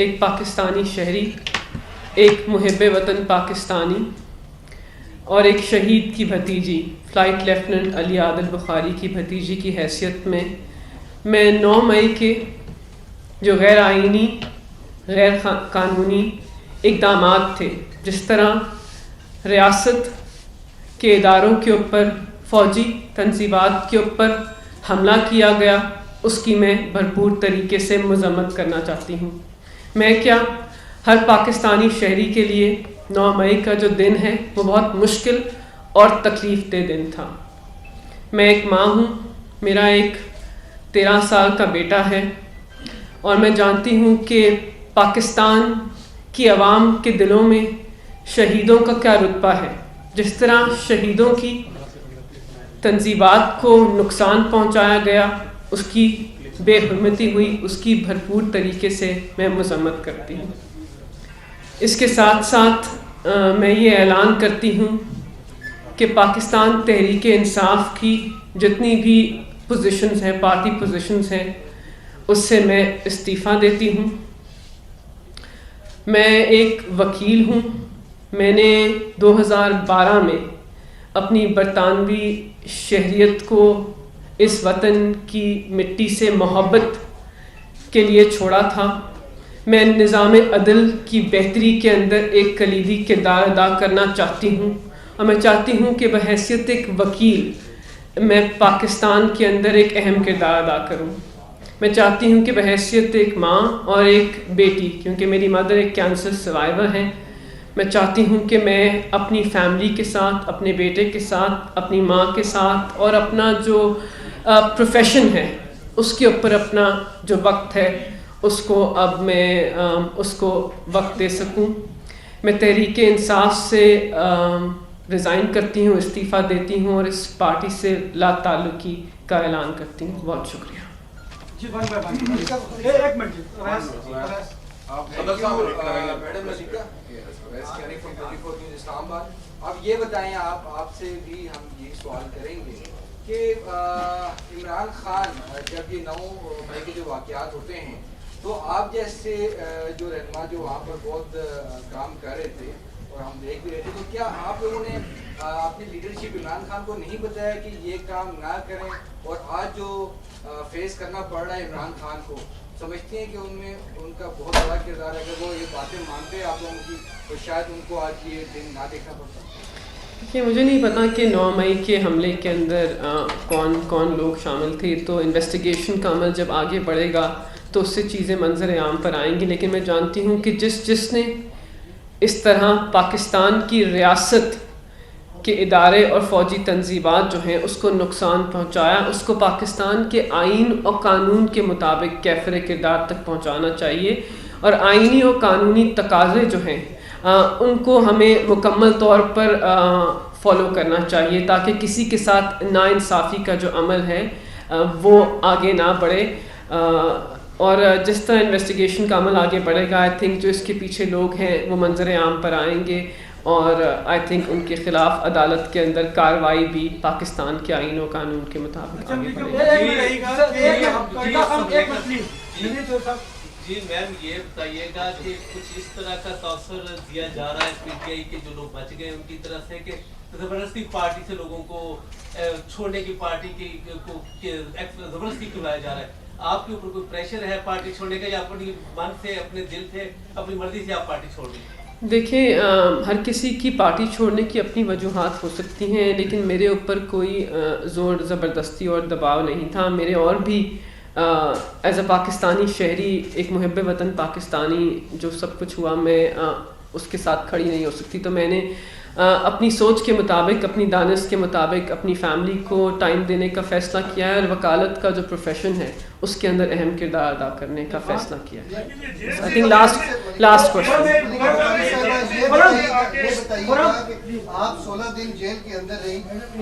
ایک پاکستانی شہری، ایک محب وطن پاکستانی اور ایک شہید کی بھتیجی فلائٹ لیفٹیننٹ علی عادل بخاری کی بھتیجی کی حیثیت میں 9 مئی کے جو غیر آئینی غیر قانونی اقدامات تھے، جس طرح ریاست کے اداروں کے اوپر فوجی تنصیبات کے اوپر حملہ کیا گیا، اس کی میں بھرپور طریقے سے مذمت کرنا چاہتی ہوں۔ میں کیا ہر پاکستانی شہری کے لیے 9 مئی کا جو دن ہے وہ بہت مشکل اور تکلیف دہ دن تھا۔ میں ایک ماں ہوں، میرا ایک 13 سال کا بیٹا ہے، اور میں جانتی ہوں کہ پاکستان کی عوام کے دلوں میں شہیدوں کا کیا رتبہ ہے۔ جس طرح شہیدوں کی تنصیبات کو نقصان پہنچایا گیا، اس کی بے حرمتی ہوئی، اس کی بھرپور طریقے سے میں مذمت کرتی ہوں۔ اس کے ساتھ ساتھ میں یہ اعلان کرتی ہوں کہ پاکستان تحریک انصاف کی جتنی بھی پوزیشنز ہیں، پارٹی پوزیشنز ہیں، اس سے میں استعفیٰ دیتی ہوں۔ میں ایک وکیل ہوں۔ میں نے 2012 میں اپنی برطانوی شہریت کو اس وطن کی مٹی سے محبت کے لیے چھوڑا تھا۔ میں نظام عدل کی بہتری کے اندر ایک کلیدی کردار ادا کرنا چاہتی ہوں، اور میں چاہتی ہوں کہ بحیثیت ایک وکیل میں پاکستان کے اندر ایک اہم کردار ادا کروں۔ میں چاہتی ہوں کہ بحیثیت ایک ماں اور ایک بیٹی، کیونکہ میری مدر ایک کینسر سروائیور ہیں، میں چاہتی ہوں کہ میں اپنی فیملی کے ساتھ، اپنے بیٹے کے ساتھ، اپنی ماں کے ساتھ، اور اپنا جو پروفیشن ہے اس کے اوپر اپنا جو وقت ہے اس کو اب میں اس کو وقت دے سکوں۔ میں تحریک انصاف سے ریزائن کرتی ہوں، استعفیٰ دیتی ہوں، اور اس پارٹی سے لا تعلقی کا اعلان کرتی ہوں۔ بہت شکریہ۔ اب یہ بتائیں، آپ سے بھی ہم یہ سوال کریں گے کہ عمران خان جب یہ 9 مئی کے جو واقعات ہوتے ہیں تو آپ جیسے جو رہنما جو وہاں پر بہت کام کر رہے تھے اور ہم دیکھ بھی رہے تھے، تو کیا آپ لوگوں نے اپنی لیڈرشپ عمران خان کو نہیں بتایا کہ یہ کام نہ کریں؟ اور آج جو فیس کرنا پڑ رہا ہے عمران خان کو، سمجھتے ہیں کہ ان میں ان کا بہت بڑا کردار ہے؟ اگر وہ یہ باتیں مانتے ہیں آپ لوگوں کی تو شاید ان کو آج یہ دن نہ دیکھنا پڑتا۔ دیکھیے، مجھے نہیں پتا کہ 9 مئی کے حملے کے اندر کون کون لوگ شامل تھے، تو انویسٹیگیشن کا عمل جب آگے بڑھے گا تو اس سے چیزیں منظر عام پر آئیں گی، لیکن میں جانتی ہوں کہ جس نے اس طرح پاکستان کی ریاست کے ادارے اور فوجی تنصیبات جو ہیں اس کو نقصان پہنچایا، اس کو پاکستان کے آئین اور قانون کے مطابق کیفر کردار تک پہنچانا چاہیے، اور آئینی اور قانونی تقاضے جو ہیں ان کو ہمیں مکمل طور پر فالو کرنا چاہیے، تاکہ کسی کے ساتھ ناانصافی کا جو عمل ہے وہ آگے نہ بڑھے۔ اور جس طرح انویسٹیگیشن کا عمل آگے بڑھے گا، آئی تھنک جو اس کے پیچھے لوگ ہیں وہ منظر عام پر آئیں گے، اور آئی تھنک ان کے خلاف عدالت کے اندر کارروائی بھی پاکستان کے آئین و قانون کے مطابق آگے بڑھے گی۔ جی میم، یہ بتائیے گا کہ کچھ اس طرح کا تاثر دیا جا رہا ہے پی ٹی آئی کے جو لوگ بچ گئے ان کی طرف سے کہ زبردستی پارٹی سے لوگوں کو چھوڑنے کی، پارٹی کی زبردستی کھلایا جا رہا ہے؟ آپ کے اوپر کوئی پریشر ہے پارٹی چھوڑنے کا، یا اپنی من سے، اپنے دل سے، اپنی مرضی سے آپ پارٹی چھوڑ دیں؟ دیکھیں، ہر کسی کی پارٹی چھوڑنے کی اپنی وجوہات ہو سکتی ہیں، لیکن میرے اوپر کوئی زور زبردستی اور دباؤ نہیں تھا۔ میرے اور بھی ایز اے پاکستانی شہری، ایک محب وطن پاکستانی، جو سب کچھ ہوا میں اس کے ساتھ کھڑی نہیں ہو سکتی، تو میں نے اپنی سوچ کے مطابق، اپنی دانش کے مطابق اپنی فیملی کو ٹائم دینے کا فیصلہ کیا ہے، اور وکالت کا جو پروفیشن ہے اس کے اندر اہم کردار ادا کرنے کا فیصلہ کیا ہے۔ I think last question. آپ 16 دن جیل کے اندر رہی،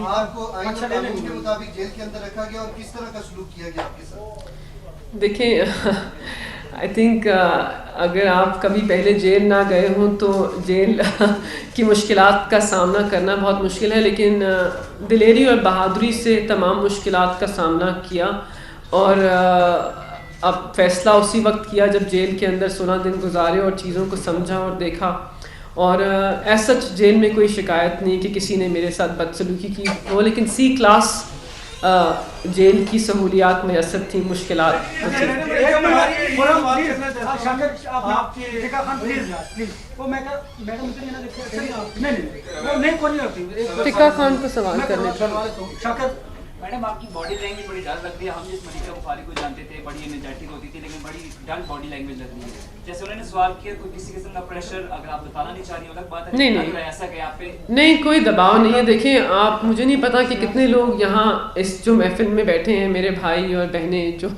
آپ کو آئین و قانون کے مطابق جیل کے اندر رکھا گیا، اور کس طرح کا سلوک کیا گیا آپ کے ساتھ؟ دیکھیں، آئی تھنک اگر آپ کبھی پہلے جیل نہ گئے ہوں تو جیل کی مشکلات کا سامنا کرنا بہت مشکل ہے، لیکن دلیری اور بہادری سے تمام مشکلات کا سامنا کیا، اور اب فیصلہ اسی وقت کیا جب جیل کے اندر 16 دن گزارے اور چیزوں کو سمجھا اور دیکھا. اور ایسا جیل میں کوئی شکایت نہیں کہ کسی نے میرے ساتھ بدسلوکی کی ہو, لیکن سی کلاس جیل کی سہولیات میسر تھیں, مشکلات تھیں. ٹکا خان کو سوال کرنے. میڈم آپ کی باڈی لینگویج بڑی ڈل لگ رہی ہے. ہم جس ملیکہ بخاری کو جانتے تھے بڑی انرجیٹک ہوتی تھی, لیکن بڑی ڈل باڈی لینگویج لگ رہی ہے. جیسے انہوں نے سوال کیا کوئی کسی قسم کا پریشر اگر آپ بتانا نہیں چاہ رہی الگ بات ہے, نہیں ایسا کہ آپ پہ نہیں کوئی دباؤ نہیں ہے. دیکھیں آپ, مجھے نہیں پتا کہ کتنے لوگ یہاں اس جو محفل میں بیٹھے ہیں, میرے بھائی اور بہنیں جو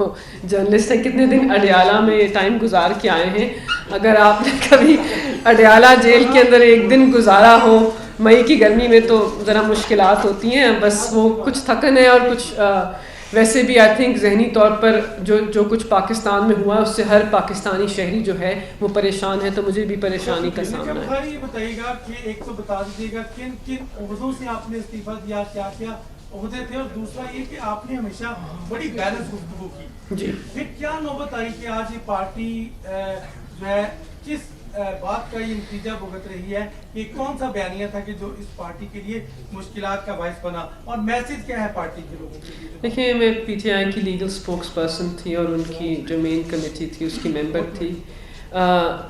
جرنلسٹ ہیں, کتنے دن اڈیالہ میں ٹائم گزار کے آئے ہیں. اگر آپ نے کبھی اڈیالہ جیل کے اندر ایک دن گزارا ہو مئی کی گرمی میں تو ذرا مشکلات ہوتی ہیں. بس وہ کچھ تھکن ہے اور کچھ ویسے بھی آئی تھنک ذہنی طور پر جو کچھ پاکستان میں ہوا اس سے ہر پاکستانی شہری جو ہے وہ پریشان ہے, تو مجھے بھی پریشانی کا سامنا ہے. یہ بتائیے گا کہ ایک تو بتا دیجیے گا کن کن عہدوں سے آپ نے استعفیٰ دیا, کیا کیا عہدے تھے, اور دوسرا یہ کہ آپ نے ہمیشہ بڑی بیلنس گفتگو کی جی. پھر کیا نوبت آئی کہ آج یہ پارٹی جو ہے کس بات کا یہ نتیجہ بھگت رہی ہے, یہ کون سا بیانیہ تھا کہ جو اس پارٹی کے لیے مشکلات کا باعث بنا, اور میسج کیا ہے پارٹی کے لوگوں کے لیے؟ دیکھیں میں پی ٹی آئی کی لیگل اسپوکس پرسن تھی اور ان کی جو مین کمیٹی تھی اس کی ممبر تھی,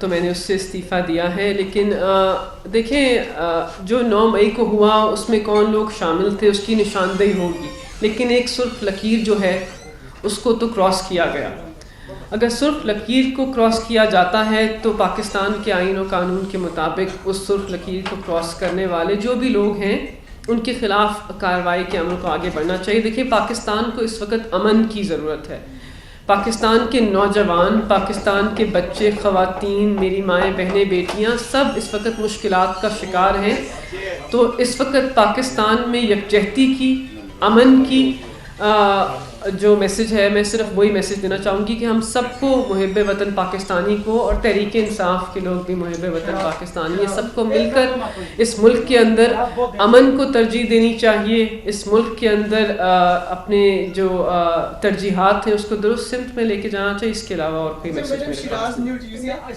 تو میں نے اس سے استعفیٰ دیا ہے. لیکن دیکھیں جو 9 مئی کو ہوا اس میں کون لوگ شامل تھے اس کی نشاندہی ہوگی, لیکن ایک سرخ لکیر جو ہے اس کو تو کراس کیا گیا. اگر سرخ لکیر کو کراس کیا جاتا ہے تو پاکستان کے آئین و قانون کے مطابق اس سرخ لکیر کو کراس کرنے والے جو بھی لوگ ہیں ان کے خلاف کارروائی کے عمل کو آگے بڑھنا چاہیے. دیکھیں پاکستان کو اس وقت امن کی ضرورت ہے. پاکستان کے نوجوان, پاکستان کے بچے, خواتین, میری مائیں, بہنیں, بیٹیاں سب اس وقت مشکلات کا شکار ہیں. تو اس وقت پاکستان میں یکجہتی کی, امن کی جو میسج ہے, میں صرف وہی میسج دینا چاہوں گی کہ ہم سب کو محب وطن پاکستانی کو, اور تحریک انصاف کے لوگ بھی محب وطن پاکستانی ہیں, سب کو مل کر اس ملک کے اندر امن کو ترجیح دینی چاہیے. اس ملک کے اندر اپنے جو ترجیحات ہیں اس کو درست سمت میں لے کے جانا چاہیے. اس کے علاوہ اور کوئی میسج میرے پاس نہیں.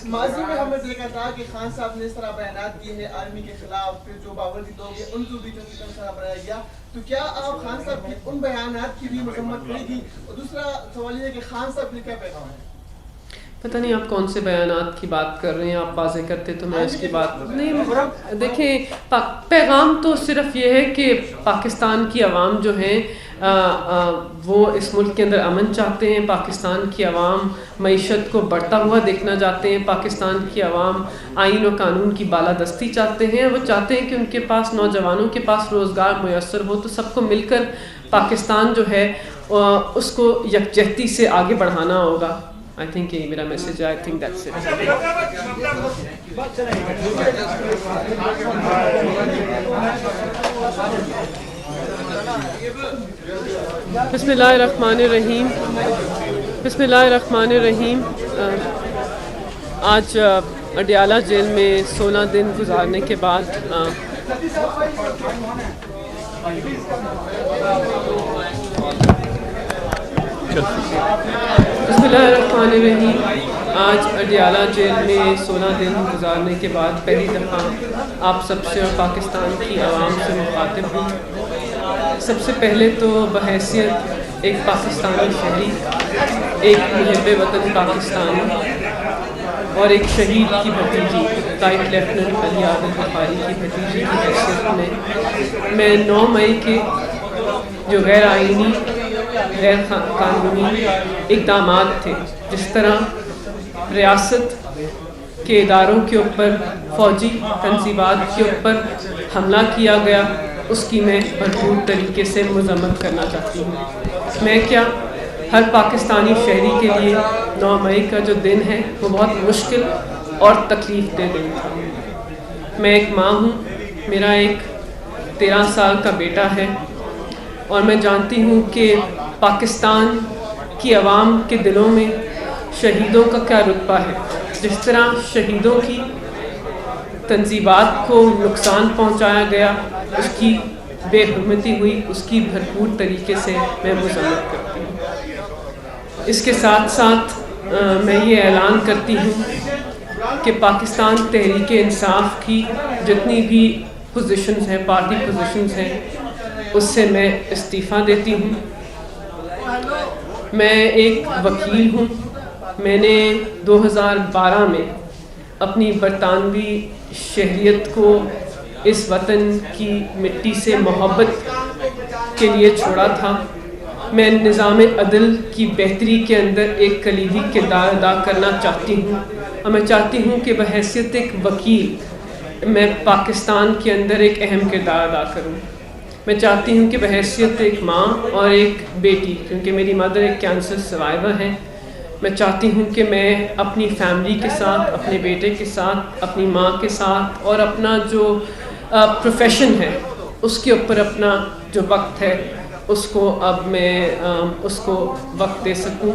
ماضی میں ہم نے دیکھا تھا کہ خان صاحب نے اس طرح بیانات کیے ہیں آرمی کے خلاف, پھر جو باوردی لوگ ہیں ان کو بھی اس طرح بنایا گیا. تو کیا آپ خان صاحب کے ان بیانات کی بھی مذمت کریں گی؟ اور دوسرا سوال یہ ہے کہ خان صاحب کے کیا پیغام ہے؟ پتہ نہیں آپ کون سے بیانات کی بات کر رہے ہیں, آپ واضح کرتے تو میں اس کی بات نہیں. دیکھیں پیغام تو صرف یہ ہے کہ پاکستان کی عوام جو ہیں وہ اس ملک کے اندر امن چاہتے ہیں. پاکستان کی عوام معیشت کو بڑھتا ہوا دیکھنا چاہتے ہیں. پاکستان کی عوام آئین و قانون کی بالادستی چاہتے ہیں. وہ چاہتے ہیں کہ ان کے پاس, نوجوانوں کے پاس روزگار میسر ہو. تو سب کو مل کر پاکستان جو ہے اس کو یکجہتی سے آگے بڑھانا ہوگا. I think یہی میرا میسج ہے. I think that's it. بسم اللہ الرحمن الرحیم. بسم اللہ الرحمن الرحیم. آج اڈیالہ جیل میں 16 دن گزارنے کے بعد بسم اللہ الرحمن الرحیم. آج اڈیالہ جیل میں 16 دن گزارنے کے بعد پہلی دفعہ آپ سب سے اور پاکستان کی عوام سے مخاطب ہوں. سب سے پہلے تو بحیثیت ایک پاکستانی شہری, ایک محب وطن پاکستانی اور ایک شہید کی بھتیجی, فلائٹ لیفٹننٹ علیعادل بخاری کی بھتیجی کی حیثیت میں 9 مئی کے جو غیر آئینی, غیر قانونی اقدامات تھے, جس طرح ریاست کے اداروں کے اوپر, فوجی تنصیبات کے اوپر حملہ کیا گیا, اس کی میں بھرپور طریقے سے مذمت کرنا چاہتی ہوں. میں کیا, ہر پاکستانی شہری کے لیے 9 مئی کا جو دن ہے وہ بہت مشکل اور تکلیف دہ دن تھا. میں ایک ماں ہوں, میرا ایک 13 سال کا بیٹا ہے, اور میں جانتی ہوں کہ پاکستان کی عوام کے دلوں میں شہیدوں کا کیا رتبہ ہے. جس طرح شہیدوں کی تنصیبات کو نقصان پہنچایا گیا, اس کی بے حرمتی ہوئی, اس کی بھرپور طریقے سے میں مذمت کرتی ہوں. اس کے ساتھ ساتھ میں یہ اعلان کرتی ہوں کہ پاکستان تحریک انصاف کی جتنی بھی پوزیشنز ہیں، پارٹی پوزیشنز ہیں، اس سے میں استعفیٰ دیتی ہوں۔ میں ایک وکیل ہوں۔ میں نے 2012 میں اپنی برطانوی شہریت کو اس وطن کی مٹی سے محبت کے لیے چھوڑا تھا۔ میں نظام عدل کی بہتری کے اندر ایک کلیدی کردار ادا کرنا چاہتی ہوں، اور میں چاہتی ہوں کہ بحیثیت ایک وکیل میں پاکستان کے اندر ایک اہم کردار ادا کروں۔ میں چاہتی ہوں کہ بحیثیت ایک ماں اور ایک بیٹی، کیونکہ میری مدر ایک کینسر سروائیور ہیں، میں چاہتی ہوں کہ میں اپنی فیملی کے ساتھ، اپنے بیٹے کے ساتھ، اپنی ماں کے ساتھ اور اپنا جو پروفیشن ہے اس کے اوپر اپنا جو وقت ہے اس کو اب میں اس کو وقت دے سکوں۔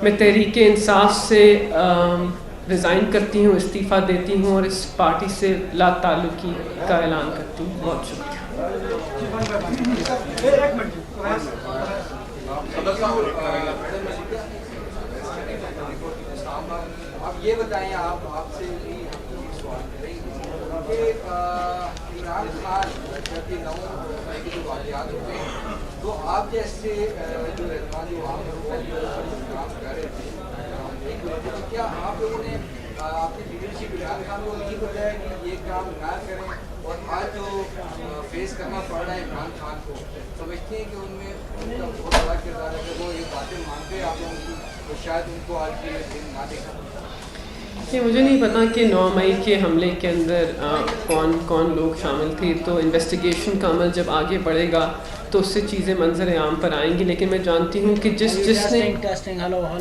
میں تحریک انصاف سے ریزائن کرتی ہوں، استعفیٰ دیتی ہوں اور اس پارٹی سے لا تعلقی کا اعلان کرتی ہوں۔ بہت شکریہ۔ اب یہ بتائیں، آپ سے بھی ہم یہ سوال کریں گے کہ عمران خان جب یہ 9 مئی کے جو واقعات ہوتے ہیں تو آپ جیسے جو رہنما جو عام لوگوں کام کر رہے تھے، کیا آپ لوگوں نے اپنی لیڈرشپ عمران خان کو نہیں بتایا کہ یہ کام نہ کریں، اور آج جو فیس کرنا پڑ رہا ہے عمران خان کو، سمجھتے ہیں کہ ان میں ان کا بہت بڑا کردار ہے کہ وہ یہ باتیں مانتے ہیں آپ لوگوں کی، تو شاید ان کو آج کے دن نہ دیکھا؟ مجھے نہیں پتا کہ 9 مئی کے حملے کے اندر کون کون لوگ شامل تھے، تو انویسٹیگیشن کا عمل جب آگے بڑھے گا تو اس سے چیزیں منظر عام پر آئیں گی، لیکن میں جانتی ہوں کہ جس نے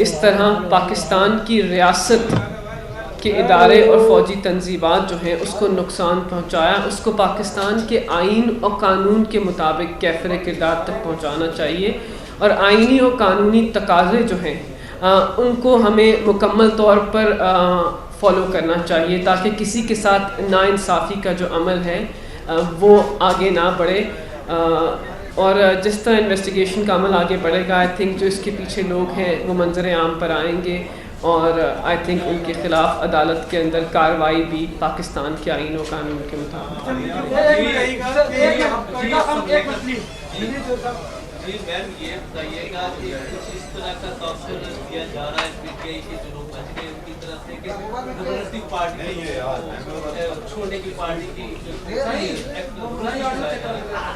اس طرح پاکستان کی ریاست کے ادارے اور فوجی تنظیمات جو ہیں اس کو نقصان پہنچایا، اس کو پاکستان کے آئین اور قانون کے مطابق کیفر کردار تک پہنچانا چاہیے، اور آئینی اور قانونی تقاضے جو ہیں ان کو ہمیں مکمل طور پر فالو کرنا چاہیے، تاکہ کسی کے ساتھ ناانصافی کا جو عمل ہے وہ آگے نہ بڑھے۔ اور جس طرح انویسٹیگیشن کا عمل آگے بڑھے گا، آئی تھنک جو اس کے پیچھے لوگ ہیں وہ منظر عام پر آئیں گے، اور آئی تھنک ان کے خلاف عدالت کے اندر کارروائی بھی پاکستان کے آئین و قانون کے مطابق۔ جی میم، یہ بتائیے گا کہ کچھ اس طرح کا تاثر دیا جا رہا ہے پی ٹی آئی کے جو لوگ بچ گئے ان کی طرف سے کہ زبردستی پارٹی چھوڑنے کی، پارٹی کی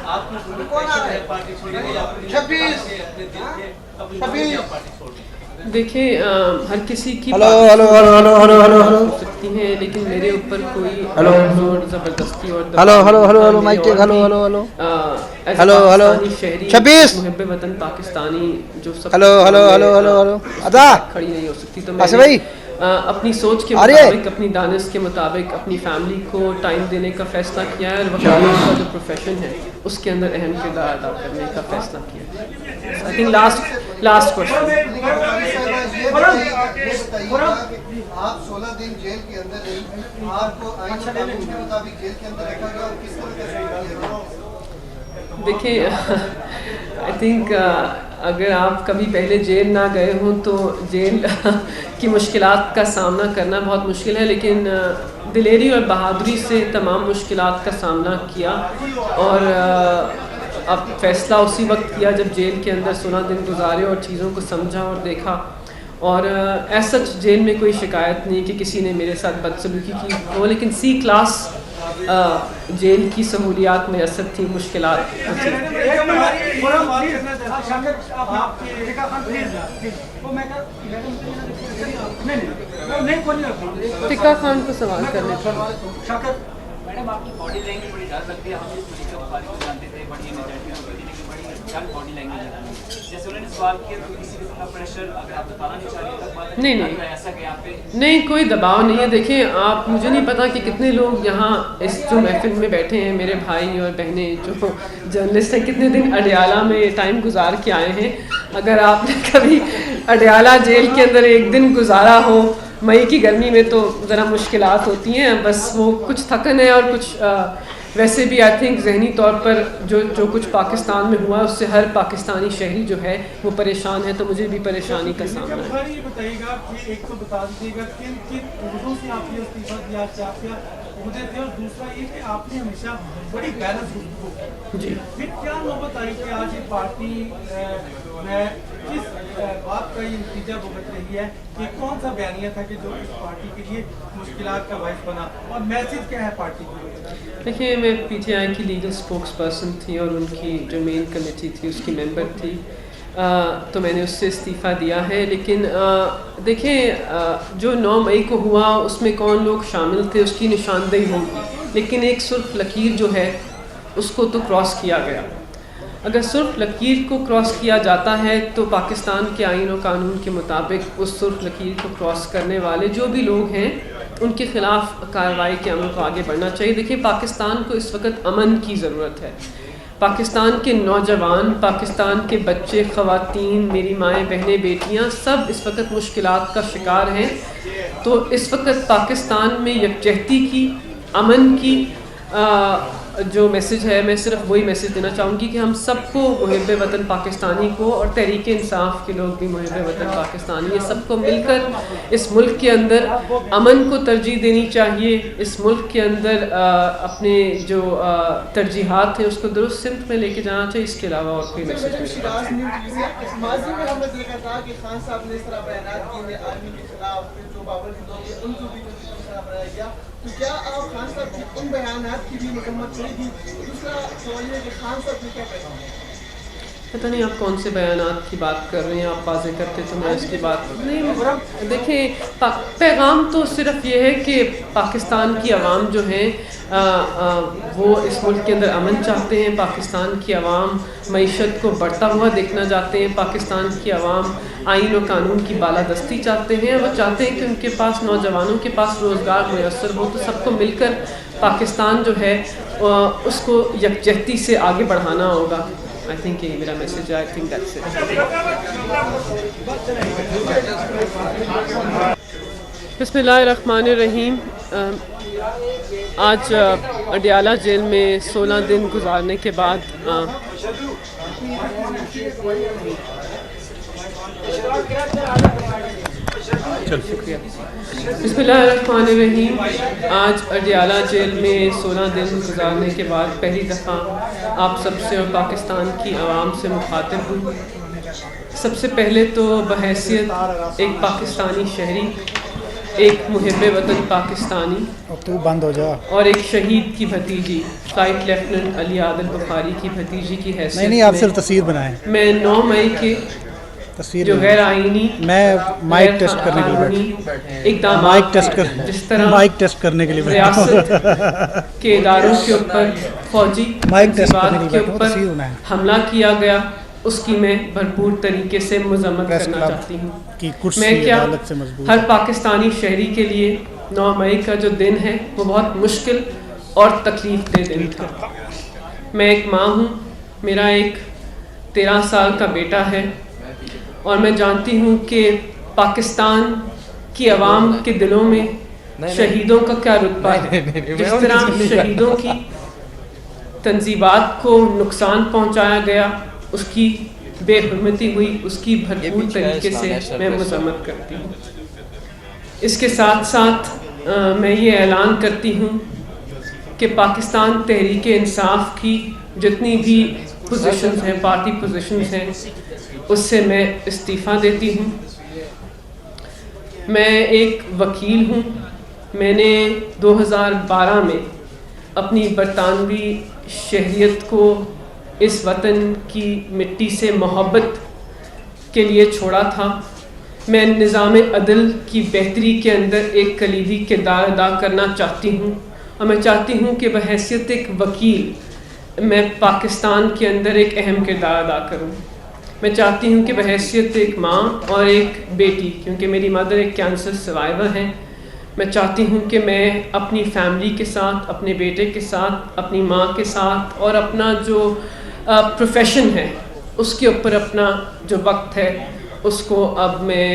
آپ پارٹی چھوڑیں گے یا اپنے دل کے اپنی پارٹی چھوڑ دیں؟ دیکھیں، ہر کسی کی سکتی ہیں، لیکن میرے اوپر کوئی زور زبردستی اور شہری محب وطن پاکستانی جو سب کھڑی نہیں ہو سکتی، تو میں اپنی سوچ کے مطابق، اپنی دانش کے مطابق اپنی فیملی کو ٹائم دینے کا فیصلہ کیا ہے، اور وکالت کا جو پروفیشن ہے اس کے اندر اہم کردار ادا کرنے کا فیصلہ کیا ہے۔ I think last question. آپ 16 دن جیل کے اندر رہی، آپ کو آئین و قانون کے مطابق جیل کے اندر رکھا گیا، اور کس طرح کا؟ دیکھیں، آئی تھنک اگر آپ کبھی پہلے جیل نہ گئے ہوں تو جیل کی مشکلات کا سامنا کرنا بہت مشکل ہے، لیکن دلیری اور بہادری سے تمام مشکلات کا سامنا کیا، اور اب فیصلہ اسی وقت کیا جب جیل کے اندر 16 دن گزارے اور چیزوں کو سمجھا اور دیکھا، اور ایسا جیل میں کوئی شکایت نہیں کہ کسی نے میرے ساتھ بدسلوکی کی ہو، لیکن سی کلاس جیل کی سہولیات میسر تھی، مشکلات تھی۔ ٹکا خان کو سوال کرنے تھا۔ میڈم، آپ کی باڈی لینگویج بڑی ڈر لگتی ہے، ہم اس ملک کے بخاری کو جانتے تھے، بڑی انرجیٹک ہوتی تھی، لیکن بڑی ڈر باڈی لینگویج ہے۔ جیسے انہوں نے سوال کیا تو کسی قسم کا پریشر اگر آپ بتانا نہیں چاہ رہی تو نہیں ایسا کہ آپ پہ نہیں، کوئی دباؤ نہیں ہے۔ دیکھیں، آپ مجھے نہیں پتا کہ کتنے لوگ یہاں اس جو محفل میں بیٹھے ہیں، میرے بھائی اور بہنیں جو جرنلسٹ ہیں، کتنے دن اڈیالہ میں ٹائم گزار کے آئے ہیں۔ اگر آپ نے کبھی اڈیالہ جیل کے اندر ایک دن گزارا ہو مئی کی گرمی میں تو ذرا مشکلات ہوتی ہیں، بس وہ کچھ تھکن ہے اور کچھ ویسے بھی آئی تھنک ذہنی طور پر جو کچھ پاکستان میں ہوا اس سے ہر پاکستانی شہری جو ہے وہ پریشان ہے، تو مجھے بھی پریشانی کا سامنا ہے۔ یہ بتائیے گا کہ ایک تو بتا دیجیے گا کن کن عہدوں سے آپ نے استعفیٰ دیا، کیا کیا عہدے تھے، اور دوسرا یہ کہ آپ نے ہمیشہ بڑی بیلنس گفتگو کی، جی پھر کیا نوبت آئی کہ آج یہ پارٹی میں کس بات کا یہ نتیجہ بھگت رہی ہے کہ کون سا بیانیہ تھا کہ جو اس پارٹی کے لیے مشکلات کا باعث بنا، اور میسج کیا ہے پارٹی کی؟ دیکھیے، میں پی ٹی آئی کی لیگل اسپوکس پرسن تھی اور ان کی جو مین کمیٹی تھی اس کی ممبر تھی، تو میں نے اس سے استعفیٰ دیا ہے۔ لیکن دیکھیں، جو 9 مئی کو ہوا اس میں کون لوگ شامل تھے اس کی نشاندہی ہوگی، لیکن ایک سرخ لکیر جو ہے اس کو تو کراس کیا گیا۔ اگر سرخ لکیر کو کراس کیا جاتا ہے تو پاکستان کے آئین و قانون کے مطابق اس سرخ لکیر کو کراس کرنے والے جو بھی لوگ ہیں ان کے خلاف کارروائی کے عمل کو آگے بڑھنا چاہیے۔ دیکھیں، پاکستان کو اس وقت امن کی ضرورت ہے۔ پاکستان کے نوجوان، پاکستان کے بچے، خواتین، میری مائیں، بہنیں، بیٹیاں سب اس وقت مشکلات کا شکار ہیں۔ تو اس وقت پاکستان میں یکجہتی کی، امن کی جو میسج ہے، میں صرف وہی میسج دینا چاہوں گی کہ ہم سب کو محب وطن پاکستانی کو، اور تحریک انصاف کے لوگ بھی محب وطن پاکستانی، یہ سب کو مل کر اس ملک کے اندر امن کو ترجیح دینی چاہیے۔ اس ملک کے اندر اپنے جو ترجیحات ہیں اس کو درست سمت میں لے کے جانا چاہیے۔ اس کے علاوہ اور کوئی میسج نہیں۔ ماضی میں ہم نے دیکھا تھا کہ خان صاحب نے اس طرح بیانات دیے ہیں آرمی کے خلاف، جو باورچی لوگ ہیں ان کو بھی اس طرح بنایا گیا، تو کیا آپ خان صاحب کی ان بیانات کی بھی مذمت کریں گی؟ دوسرا سوال یہ ہے کہ خان صاحب نے کیا کہا؟ پتہ نہیں آپ کون سے بیانات کی بات کر رہے ہیں، آپ واضح کرتے تو میں اس کی بات نہیں۔ دیکھیں، پیغام تو صرف یہ ہے کہ پاکستان کی عوام جو ہیں وہ اس ملک کے اندر امن چاہتے ہیں، پاکستان کی عوام معیشت کو بڑھتا ہوا دیکھنا چاہتے ہیں، پاکستان کی عوام آئین و قانون کی بالادستی چاہتے ہیں، وہ چاہتے ہیں کہ ان کے پاس، نوجوانوں کے پاس روزگار میسر ہو۔ تو سب کو مل کر پاکستان جو ہے اس کو یکجہتی سے آگے بڑھانا ہوگا۔ I think یہی میرا میسج ہے۔ I think that's it۔ بسم اللہ الرحمن الرحیم۔ آج اڈیالہ جیل میں 16 دن گزارنے کے بعد شکریہ۔ بسم اللہ الرحمن الرحیم۔ آج اڈیالہ جیل میں 16 دن گزارنے کے بعد پہلی دفعہ آپ سب سے اور پاکستان کی عوام سے مخاطب ہوں۔ سب سے پہلے تو بحیثیت ایک پاکستانی شہری، ایک محب وطن پاکستانی اور ایک شہید کی بھتیجی، فلائٹ لیفٹیننٹ علی عادل بخاری کی بھتیجی کی حیثیت نہیں آپ صرف تصویر بنائیں۔ میں 9 مئی کے جو غیر آئینی، میں مائک ٹیسٹ کرنے کے لیے جس طرح مائک ٹیسٹ کرنے کے لیے ریاست کے اداروں کے اوپر فوجی تنظیمات کے اوپر حملہ کیا گیا، اس کی میں بھرپور طریقے سے مذمت کرنا چاہتی ہوں۔ میں کیا، ہر پاکستانی شہری کے لیے 9 مئی کا جو دن ہے وہ بہت مشکل اور تکلیف دہ دن تھا۔ میں ایک ماں ہوں، میرا ایک 13 سال کا بیٹا ہے، اور میں جانتی ہوں کہ پاکستان کی عوام کے دلوں میں شہیدوں کا کیا رتبہ ہے۔ جس طرح شہیدوں کی تنظیمات کو نقصان پہنچایا گیا، اس کی بے حرمتی ہوئی، اس کی بھرپور طریقے سے میں مذمت کرتی ہوں۔ اس کے ساتھ ساتھ میں یہ اعلان کرتی ہوں کہ پاکستان تحریک انصاف کی جتنی بھی پوزیشنز ہیں، پارٹی پوزیشنز ہیں، اس سے میں استعفیٰ دیتی ہوں۔ میں ایک وکیل ہوں۔ میں نے 2012 میں اپنی برطانوی شہریت کو اس وطن کی مٹی سے محبت کے لیے چھوڑا تھا۔ میں نظام عدل کی بہتری کے اندر ایک کلیدی کردار ادا کرنا چاہتی ہوں، اور میں چاہتی ہوں کہ بحیثیت ایک وکیل میں پاکستان کے اندر ایک اہم کردار ادا کروں۔ میں چاہتی ہوں کہ بحیثیت ایک ماں اور ایک بیٹی، کیونکہ میری مدر ایک کینسر سروائیور ہیں، میں چاہتی ہوں کہ میں اپنی فیملی کے ساتھ، اپنے بیٹے کے ساتھ، اپنی ماں کے ساتھ، اور اپنا جو پروفیشن ہے اس کے اوپر اپنا جو وقت ہے اس کو اب میں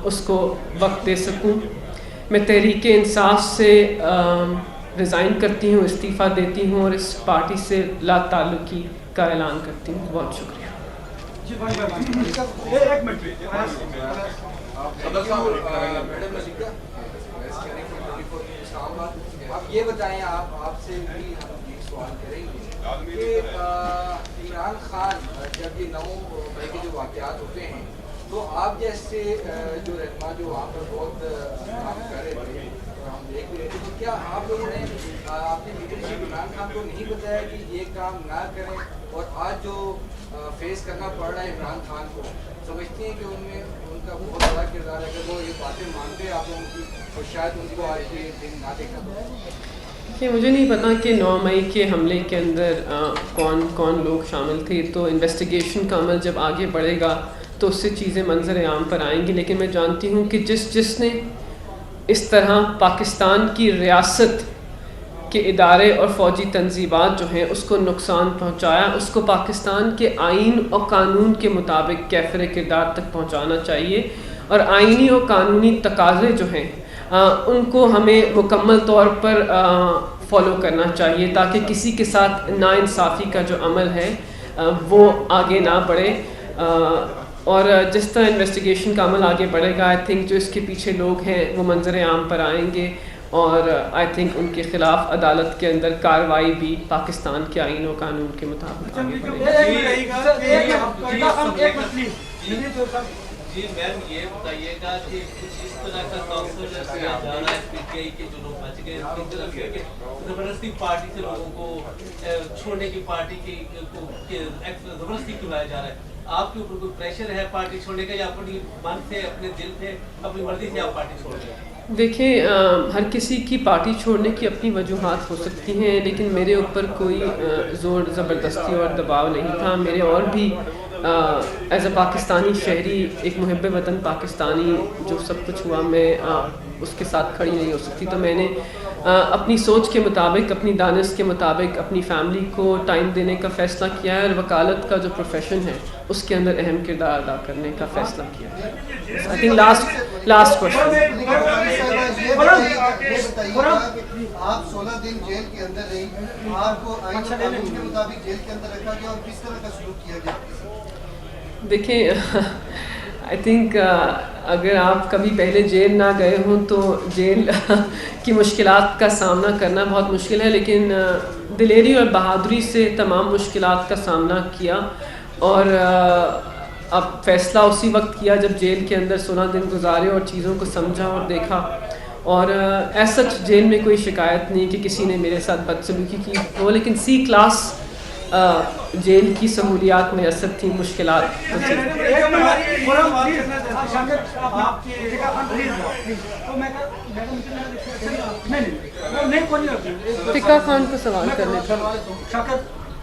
اس کو وقت دے سکوں۔ میں تحریک انصاف سے ریزائن کرتی ہوں, استعفیٰ دیتی ہوں اور اس پارٹی سے لا تعلقی کا اعلان کرتی ہوں. بہت شکریہ. آپ یہ بتائیں, آپ سے بھی ہم یہ سوال کریں گے کہ عمران خان جب یہ 9 مئی کے جو واقعات ہوتے ہیں تو آپ جیسے جو رہنما جو وہاں پر بہت کام کر رہے تھے اور ہم دیکھ رہے تھے, تو کیا آپ لوگوں نے اپنے لیڈرشپ عمران خان کو نہیں بتایا کہ یہ کام نہ کریں, اور آج جو فیس کرنا پڑ رہا ہے عمران خان کو, سمجھتے ہیں کہ ان کا بہت بڑا کردار ہے, اگر وہ یہ باتیں مانتے آپ لوگوں کی تو شاید ان کو آج کے دن نہ دیکھا. کہ مجھے نہیں پتا کہ 9 مئی کے حملے کے اندر کون کون لوگ شامل تھے, تو انویسٹیگیشن کا عمل جب آگے بڑھے گا تو اس سے چیزیں منظر عام پر آئیں گی. لیکن میں جانتی ہوں کہ جس نے اس طرح پاکستان کی ریاست کے ادارے اور فوجی تنظیمات جو ہیں اس کو نقصان پہنچایا, اس کو پاکستان کے آئین اور قانون کے مطابق کیفر کردار تک پہنچانا چاہیے, اور آئینی اور قانونی تقاضے جو ہیں ان کو ہمیں مکمل طور پر فالو کرنا چاہیے تاکہ کسی کے ساتھ ناانصافی کا جو عمل ہے وہ آگے نہ بڑھے. اور جس طرح انویسٹیگیشن کا عمل آگے بڑھے گا, آئی تھنک جو اس کے پیچھے لوگ ہیں وہ منظر عام پر آئیں گے, اور آئی تھنک ان کے خلاف عدالت کے اندر کارروائی بھی پاکستان کے آئین و قانون کے مطابق آگے بڑھے گی. جی میم یہ بتائیے گا کہ کچھ اس طرح کا تاثر دیا جا رہا ہے پی ٹی آئی کے جو لوگ بچ گئے ان کی طرف سے کہ زبردستی پارٹی سے لوگوں کو چھوڑنے کی, پارٹی کی زبردستی کھلایا جا رہا ہے, آپ کے اوپر کوئی پریشر ہے پارٹی چھوڑنے کا, یا اپنی من سے اپنے دل سے اپنی مرضی سے آپ پارٹی چھوڑ رہے ہیں؟ دیکھیں, ہر کسی کی پارٹی چھوڑنے کی اپنی وجوہات ہو سکتی ہیں, لیکن میرے اوپر کوئی زور زبردستی اور دباؤ نہیں تھا. میرے اور بھی ایز اے پاکستانی شہری, ایک محب وطن پاکستانی, جو سب کچھ ہوا میں اس کے ساتھ کھڑی نہیں ہو سکتی, تو میں نے اپنی سوچ کے مطابق, اپنی دانش کے مطابق اپنی فیملی کو ٹائم دینے کا فیصلہ کیا ہے, اور وکالت کا جو پروفیشن ہے اس کے اندر اہم کردار ادا کرنے کا فیصلہ کیا ہے. I think last question. آپ 16 دن جیل کے اندر رہی, آپ کو آئین و قانون کے مطابق جیل کے اندر رکھا گیا, اور کس طرح کا سلوک کیا گیا؟ دیکھیں, آئی تھنک اگر آپ کبھی پہلے جیل نہ گئے ہوں تو جیل کی مشکلات کا سامنا کرنا بہت مشکل ہے, لیکن دلیری اور بہادری سے تمام مشکلات کا سامنا کیا, اور اب فیصلہ اسی وقت کیا جب جیل کے اندر 16 دن گزارے اور چیزوں کو سمجھا اور دیکھا. اور ایسا جیل میں کوئی شکایت نہیں کہ کسی نے میرے ساتھ بدسلوکی کی ہو, لیکن سی کلاس جیل کی سہولیات میسر تھیں, مشکلات فقہ خان کو سوال کرنے تھا.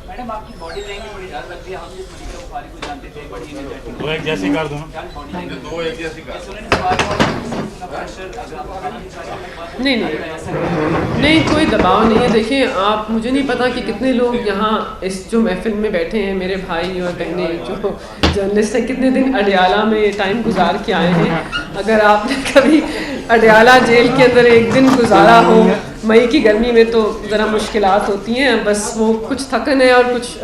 میڈم آپ کی باڈی لینگویج بڑی ڈر لگتی ہے, ہم جس ملیکہ بخاری کو جانتے تھے بڑی انرجیٹک, دو ایک جیسی کر دو, دو ایک جیسی کر نہیں, کوئی دباؤ نہیں ہے. دیکھیں, آپ, مجھے نہیں پتا کہ کتنے لوگ یہاں اس جو محفل میں بیٹھے ہیں, میرے بھائی اور بہنیں جو جرنلسٹ ہیں, کتنے دن اڈیالہ میں ٹائم گزار کے آئے ہیں. اگر آپ نے کبھی اڈیالہ جیل کے اندر ایک دن گزارا ہو مئی کی گرمی میں تو ذرا مشکلات ہوتی ہیں. بس وہ کچھ تھکن ہے, اور کچھ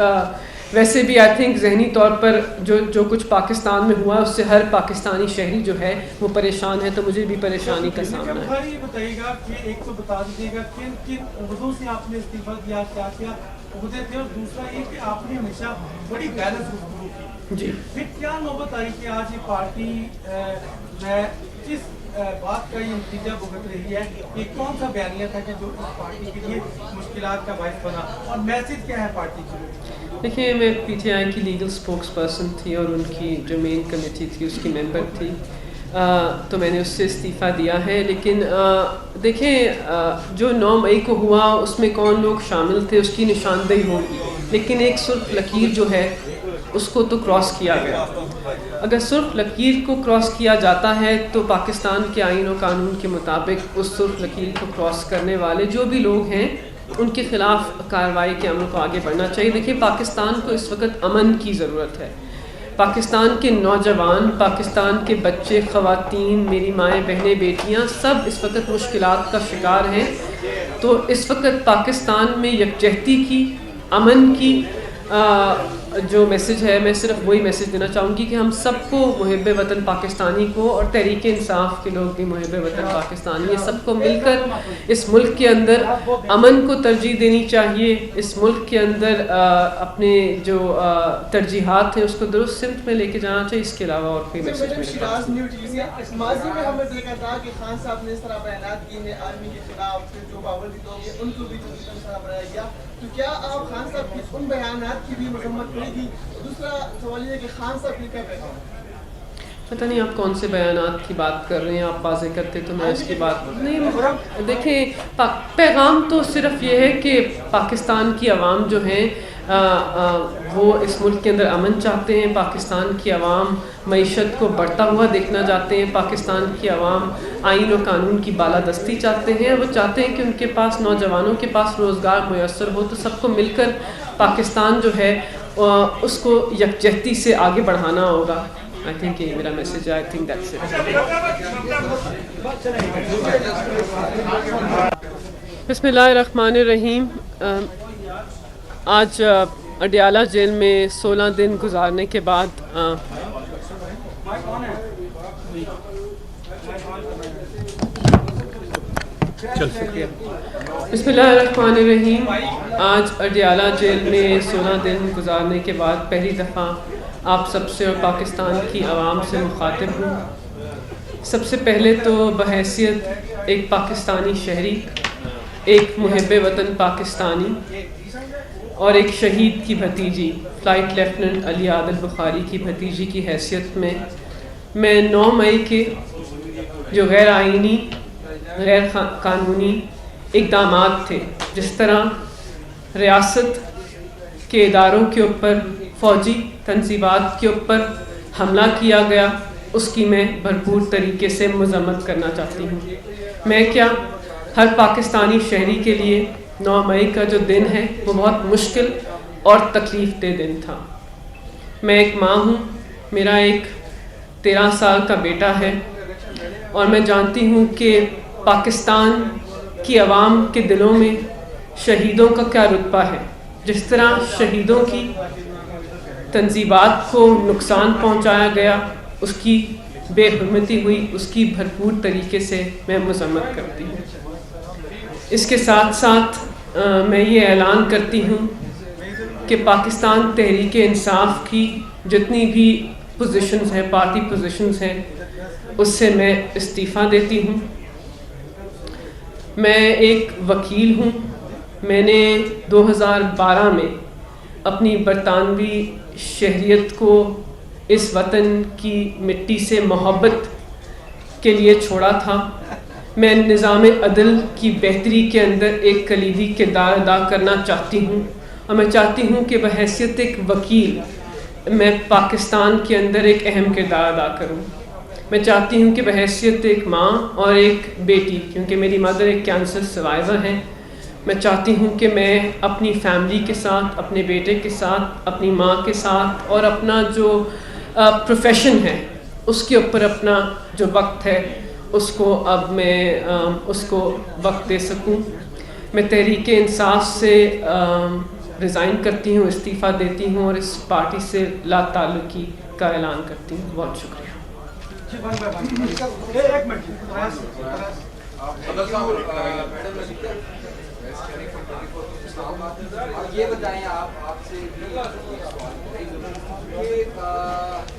ویسے بھی آئی تھنک ذہنی طور پر جو کچھ پاکستان میں ہوا اس سے ہر پاکستانی شہری جو ہے وہ پریشان ہے, تو مجھے بھی پریشانی کا سامنا ہے. یہ بتائیے گا کہ ایک تو بتا دیجیے گا کن کن عہدوں سے آپ نے استعفیٰ دیا, کیا کیا عہدے تھے, اور دوسرا یہ کہ آپ نے ہمیشہ بڑی بیلنس گفتگو کی. جی, پھر کیا نوبت آئی کہ آج یہ پارٹی میں جس بات کا یہ نتیجہ بھگت رہی ہے, یہ کون سا بیانیہ تھا کہ جو اس پارٹی کے لیے مشکلات کا باعث بنا, اور میسج کیا ہے پارٹی کی؟ دیکھیے, میں پی ٹی آئی کی لیگل اسپوکس پرسن تھی, اور ان کی جو مین کمیٹی تھی اس کی ممبر تھی, تو میں نے اس سے استعفیٰ دیا ہے. لیکن دیکھیں, جو 9 مئی کو ہوا اس میں کون لوگ شامل تھے اس کی نشاندہی ہوگی, لیکن ایک سرخ لکیر جو ہے اس کو تو کراس کیا گیا. اگر سرخ لکیر کو کراس کیا جاتا ہے تو پاکستان کے آئین و قانون کے مطابق اس سرخ لکیر کو کراس کرنے والے جو بھی لوگ ہیں ان کے خلاف کارروائی کے عمل کو آگے بڑھنا چاہیے. دیکھیں, پاکستان کو اس وقت امن کی ضرورت ہے. پاکستان کے نوجوان, پاکستان کے بچے, خواتین, میری مائیں, بہنیں, بیٹیاں, سب اس وقت مشکلات کا شکار ہیں. تو اس وقت پاکستان میں یکجہتی کی، امن کی جو میسج ہے، میں صرف وہی میسج دینا چاہوں گی کہ ہم سب کو محب وطن پاکستانی کو، اور تحریک انصاف کے لوگ بھی محب وطن پاکستانی، یہ سب کو مل کر اس ملک کے اندر امن کو ترجیح دینی چاہیے. اس ملک کے اندر اپنے جو ترجیحات ہیں اس کو درست سمت میں لے کے جانا چاہیے. اس کے علاوہ اور کوئی میسج نہیں. ماضی میں ہمیں دیکھا تھا کہ خان صاحب نے اس طرح بیانات کیے آرمی کے خلاف، جو باوردی لوگ ہیں ان کو بھی بنایا گیا. تو کیا آپ خان صاحب کی ان بیانات کی بھی مذمت کریں گی؟ دوسرا سوال یہ ہے کہ خان صاحب نے کیا کہا؟ پتہ نہیں آپ کون سے بیانات کی بات کر رہے ہیں، آپ واضح کرتے تو میں اس کی بات نہیں. دیکھیں، پیغام تو صرف یہ ہے کہ پاکستان کی عوام جو ہیں وہ اس ملک کے اندر امن چاہتے ہیں. پاکستان کی عوام معیشت کو بڑھتا ہوا دیکھنا چاہتے ہیں. پاکستان کی عوام آئین و قانون کی بالادستی چاہتے ہیں. وہ چاہتے ہیں کہ ان کے پاس، نوجوانوں کے پاس روزگار میسر ہو. تو سب کو مل کر پاکستان جو ہے اس کو یکجہتی سے آگے بڑھانا ہوگا. I think یہ میرا میسج ہے. I think that's it. بسم اللہ الرحمن الرحیم. آج اڈیالہ جیل میں 16 دن گزارنے کے بعد بسم اللہ الرحمن الرحیم. آج اڈیالہ جیل میں 16 دن گزارنے کے بعد پہلی دفعہ آپ سب سے اور پاکستان کی عوام سے مخاطب ہوں. سب سے پہلے تو بحیثیت ایک پاکستانی شہری، ایک محب وطن پاکستانی اور ایک شہید کی بھتیجی، فلائٹ لیفٹیننٹ علی عادل بخاری کی بھتیجی کی حیثیت میں 9 مئی کے جو غیر آئینی، غیر قانونی اقدامات تھے، جس طرح ریاست کے اداروں کے اوپر، فوجی تنصیبات کے اوپر حملہ کیا گیا، اس کی میں بھرپور طریقے سے مذمت کرنا چاہتی ہوں. میں کیا، ہر پاکستانی شہری کے لیے 9 مئی کا جو دن ہے وہ بہت مشکل اور تکلیف دہ دن تھا. میں ایک ماں ہوں، میرا ایک 13 سال کا بیٹا ہے، اور میں جانتی ہوں کہ پاکستان کی عوام کے دلوں میں شہیدوں کا کیا رتبہ ہے. جس طرح شہیدوں کی تنصیبات کو نقصان پہنچایا گیا، اس کی بے حرمتی ہوئی، اس کی بھرپور طریقے سے میں مذمت کرتی ہوں. اس کے ساتھ ساتھ میں یہ اعلان کرتی ہوں کہ پاکستان تحریک انصاف کی جتنی بھی پوزیشنز ہیں، پارٹی پوزیشنز ہیں، اس سے میں استعفیٰ دیتی ہوں. میں ایک وکیل ہوں. میں نے 2012 میں اپنی برطانوی شہریت کو اس وطن کی مٹی سے محبت کے لیے چھوڑا تھا. میں نظام عدل کی بہتری کے اندر ایک کلیدی کردار ادا کرنا چاہتی ہوں، اور میں چاہتی ہوں کہ بحیثیت ایک وکیل میں پاکستان کے اندر ایک اہم کردار ادا کروں. میں چاہتی ہوں کہ بحیثیت ایک ماں اور ایک بیٹی، کیونکہ میری مدر ایک کینسر سروائیور ہیں، میں چاہتی ہوں کہ میں اپنی فیملی کے ساتھ، اپنے بیٹے کے ساتھ، اپنی ماں کے ساتھ، اور اپنا جو پروفیشن ہے اس کے اوپر اپنا جو وقت ہے اس کو اب میں اس کو وقت دے سکوں. میں تحریک انصاف سے ریزائن کرتی ہوں، استعفیٰ دیتی ہوں، اور اس پارٹی سے لا تعلقی کا اعلان کرتی ہوں. بہت شکریہ. یہ بتائیں آپ سے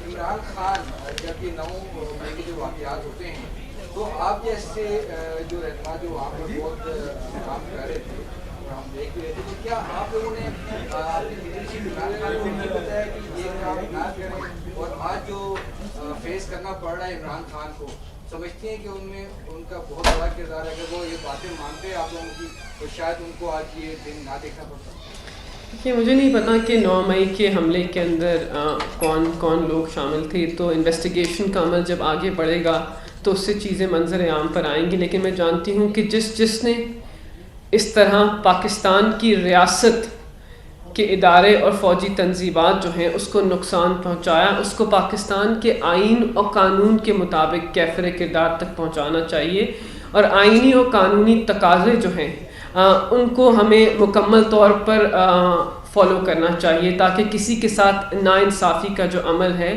عمران خان جب یہ 9 مئی کے جو واقعات ہوتے ہیں تو آپ جیسے جو رہنما جو وہاں پر بہت کام کر رہے تھے اور ہم دیکھ رہے تھے، تو کیا آپ لوگوں نے اپنی لیڈرشپ عمران خان کو نہیں بتایا کہ یہ کام نہ کریں، اور آج جو فیس کرنا پڑ رہا ہے عمران خان کو، سمجھتے ہیں کہ ان میں ان کا بہت بڑا کردار ہے؟ اگر وہ یہ باتیں مانتے ہیں آپ لوگوں کی تو شاید ان کو آج یہ دن نہ دیکھنا پڑتا. دیکھیے، مجھے نہیں پتا کہ 9 مئی کے حملے کے اندر کون کون لوگ شامل تھے. تو انویسٹیگیشن کا عمل جب آگے بڑھے گا تو اس سے چیزیں منظر عام پر آئیں گی. لیکن میں جانتی ہوں کہ جس نے اس طرح پاکستان کی ریاست کے ادارے اور فوجی تنصیبات جو ہیں اس کو نقصان پہنچایا، اس کو پاکستان کے آئین اور قانون کے مطابق کیفر کردار تک پہنچانا چاہیے. اور آئینی اور قانونی تقاضے جو ہیں، ان کو ہمیں مکمل طور پر فالو کرنا چاہیے تاکہ کسی کے ساتھ ناانصافی کا جو عمل ہے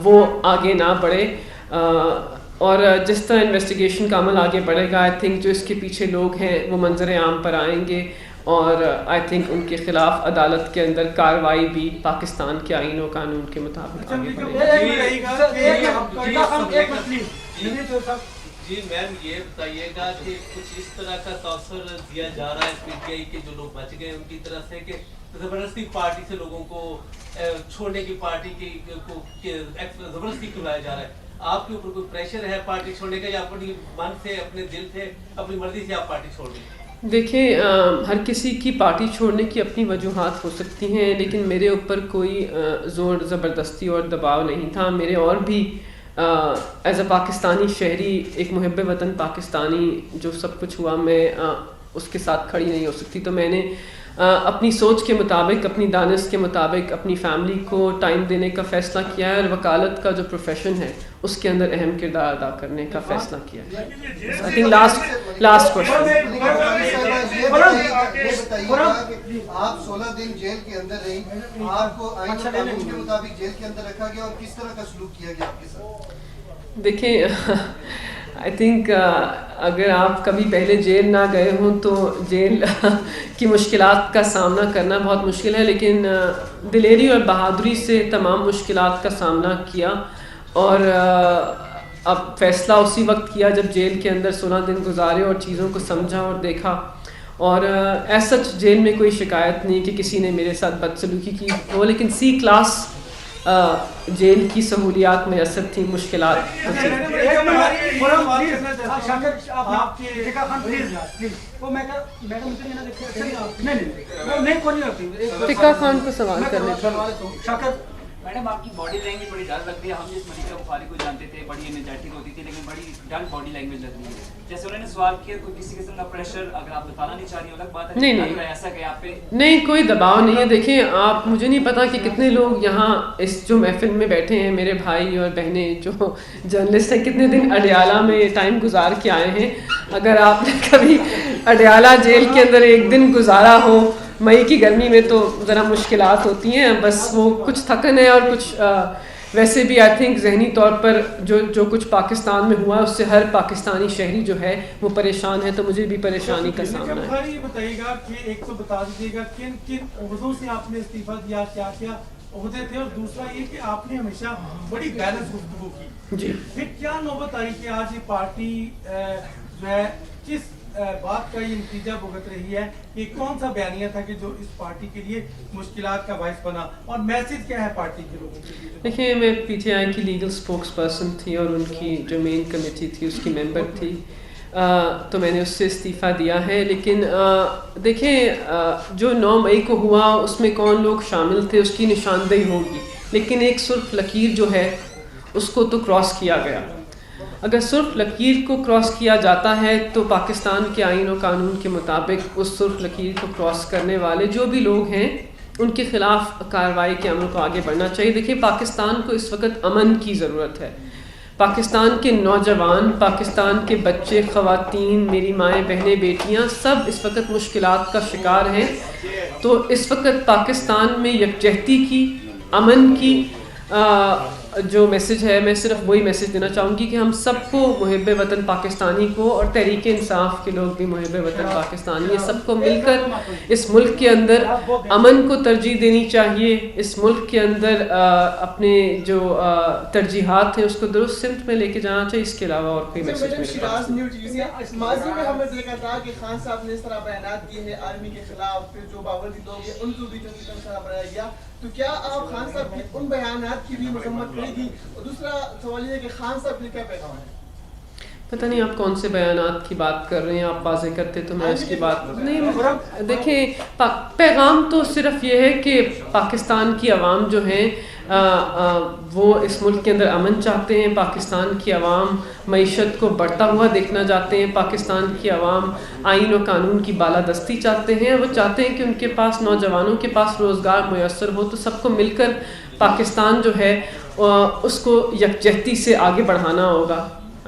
وہ آگے نہ بڑھے. اور جس طرح انویسٹیگیشن کا عمل آگے بڑھے گا آئی تھنک جو اس کے پیچھے لوگ ہیں وہ منظر عام پر آئیں گے اور آئی تھنک ان کے خلاف عدالت کے اندر کارروائی بھی پاکستان کے آئین و قانون کے مطابق آگے بڑھے گی. جی میم یہ بتائیے گا کہ کچھ اس طرح کا تاثر دیا جا رہا ہے پی ٹی آئی کے جو لوگ بچ گئے ان کی طرف سے کہ زبردستی پارٹی سے لوگوں کو چھوڑنے کی پارٹی کی زبردستی کھلایا جا رہا ہے. آپ کے اوپر کوئی پریشر ہے پارٹی چھوڑنے کا یا اپنی من سے اپنے دل سے اپنی مرضی سے آپ پارٹی چھوڑ دیں؟ دیکھیں ہر کسی کی پارٹی چھوڑنے کی اپنی وجوہات ہو سکتی ہیں لیکن میرے اوپر کوئی زور زبردستی اور دباؤ نہیں تھا. میرے اور بھی ایز اے پاکستانی شہری ایک محب وطن پاکستانی جو سب کچھ ہوا میں اس کے ساتھ کھڑی نہیں ہو سکتی. تو میں نے اپنی سوچ کے مطابق اپنی دانش کے مطابق اپنی فیملی کو ٹائم دینے کا فیصلہ کیا ہے اور وکالت کا جو پروفیشن ہے اس کے اندر اہم کردار ادا کرنے کا فیصلہ کیا ہے. I think last question. آپ 16 دن جیل کے اندر رہی, آپ کو آئین و قانون کے مطابق جیل کے اندر رکھا گیا اور کس طرح کا سلوک کیا گیا آپ کے ساتھ؟ دیکھیں آئی تھنک اگر آپ کبھی پہلے جیل نہ گئے ہوں تو جیل کی مشکلات کا سامنا کرنا بہت مشکل ہے, لیکن دلیری اور بہادری سے تمام مشکلات کا سامنا کیا اور اب فیصلہ اسی وقت کیا جب جیل کے اندر 16 دن گزارے اور چیزوں کو سمجھا اور دیکھا. اور ایز سچ جیل میں کوئی شکایت نہیں کہ کسی نے میرے ساتھ بدسلوکی کی ہو, لیکن سی کلاس جیل کی سہولیات میسر تھیں, مشکلات ٹکا خان کو سوال کرنے. میڈم آپ کی باڈی لینگویج بڑی ڈل لگ رہی ہے. ہم جس ملیکہ بخاری کو جانتے تھے بڑی انرجیٹک ہوتی تھی لیکن بڑی ڈل باڈی لینگویج لگ رہی ہے. جیسے انہوں نے سوال کیا کوئی کسی قسم کا پریشر اگر آپ بتانا نہیں چاہ رہی الگ بات ہے, نہیں ایسا کہ آپ پہ نہیں کوئی دباؤ نہیں ہے. دیکھیں آپ مجھے نہیں پتا کہ کتنے لوگ یہاں اس جو محفل میں بیٹھے ہیں میرے بھائی اور بہنیں جو جرنلسٹ ہیں کتنے دن اڈیالہ میں ٹائم گزار کے آئے ہیں. اگر آپ نے کبھی اڈیالہ جیل کے اندر ایک دن گزارا ہو مئی کی گرمی میں تو ذرا مشکلات ہوتی ہیں. بس وہ کچھ تھکن ہے اور کچھ ویسے بھی آئی تھنک ذہنی طور پر جو کچھ پاکستان میں ہوا اس سے ہر پاکستانی شہری جو ہے وہ پریشان ہے, تو مجھے بھی پریشانی کا سامنا ہے. یہ بتائیے گا کہ ایک تو بتا دیجیے گا کن کن عہدوں سے آپ نے استعفیٰ دیا, کیا کیا عہدے تھے, اور دوسرا یہ کہ آپ نے ہمیشہ بڑی بیلنس گفتگو کی جی. پھر کیا نوبت آئی کہ آج یہ پارٹی جو ہے کس بات کا یہ نتیجہ بھگت رہی ہے, یہ کون سا بیانیہ تھا کہ جو اس پارٹی کے لیے مشکلات کا باعث بنا, اور میسج کیا ہے پارٹی کے لوگوں کے لیے؟ دیکھیں میں پی ٹی آئی کی لیگل سپوکس پرسن تھی اور ان کی جو مین کمیٹی تھی اس کی ممبر تھی, تو میں نے اس سے استعفیٰ دیا ہے. لیکن دیکھیں جو 9 مئی کو ہوا اس میں کون لوگ شامل تھے اس کی نشاندہی ہوگی, لیکن ایک سرخ لکیر جو ہے اس کو تو کراس کیا گیا. اگر سرخ لکیر کو کراس کیا جاتا ہے تو پاکستان کے آئین و قانون کے مطابق اس سرخ لکیر کو کراس کرنے والے جو بھی لوگ ہیں ان کے خلاف کارروائی کے عمل کو آگے بڑھنا چاہیے. دیکھیں پاکستان کو اس وقت امن کی ضرورت ہے. پاکستان کے نوجوان, پاکستان کے بچے, خواتین, میری مائیں بہنیں بیٹیاں سب اس وقت مشکلات کا شکار ہیں. تو اس وقت پاکستان میں یکجہتی کی, امن کی جو میسج ہے میں صرف وہی میسج دینا چاہوں گی کہ ہم سب کو محب وطن پاکستانی کو اور تحریک انصاف کے لوگ بھی محب وطن پاکستانی یہ سب کو مل کر اس ملک کے اندر امن کو ترجیح دینی چاہیے. اس ملک کے اندر اپنے جو ترجیحات ہیں اس کو درست سمت میں لے کے جانا چاہیے. اس کے علاوہ اور کوئی میسج نہیں. ماضی میں ہم نے دیکھا تھا کہ خان صاحب نے اس طرح بیانات دیے ہیں آرمی کے خلاف, پھر جو باوردی لوگ ہیں ان کو بھی بنایا گیا. تو کیا آپ خان صاحب کی ان بیانات کی بھی مذمت کرے گی؟ اور دوسرا سوال یہ ہے کہ خان صاحب کے کیا پیغام ہے؟ پتہ نہیں آپ کون سے بیانات کی بات کر رہے ہیں, آپ واضح کرتے تو میں اس کی بات نہیں. دیکھیں پیغام تو صرف یہ ہے کہ پاکستان کی عوام جو ہیں وہ اس ملک کے اندر امن چاہتے ہیں. پاکستان کی عوام معیشت کو بڑھتا ہوا دیکھنا چاہتے ہیں. پاکستان کی عوام آئین و قانون کی بالادستی چاہتے ہیں. وہ چاہتے ہیں کہ ان کے پاس, نوجوانوں کے پاس روزگار میسر ہو. تو سب کو مل کر پاکستان جو ہے اس کو یکجہتی سے آگے بڑھانا ہوگا.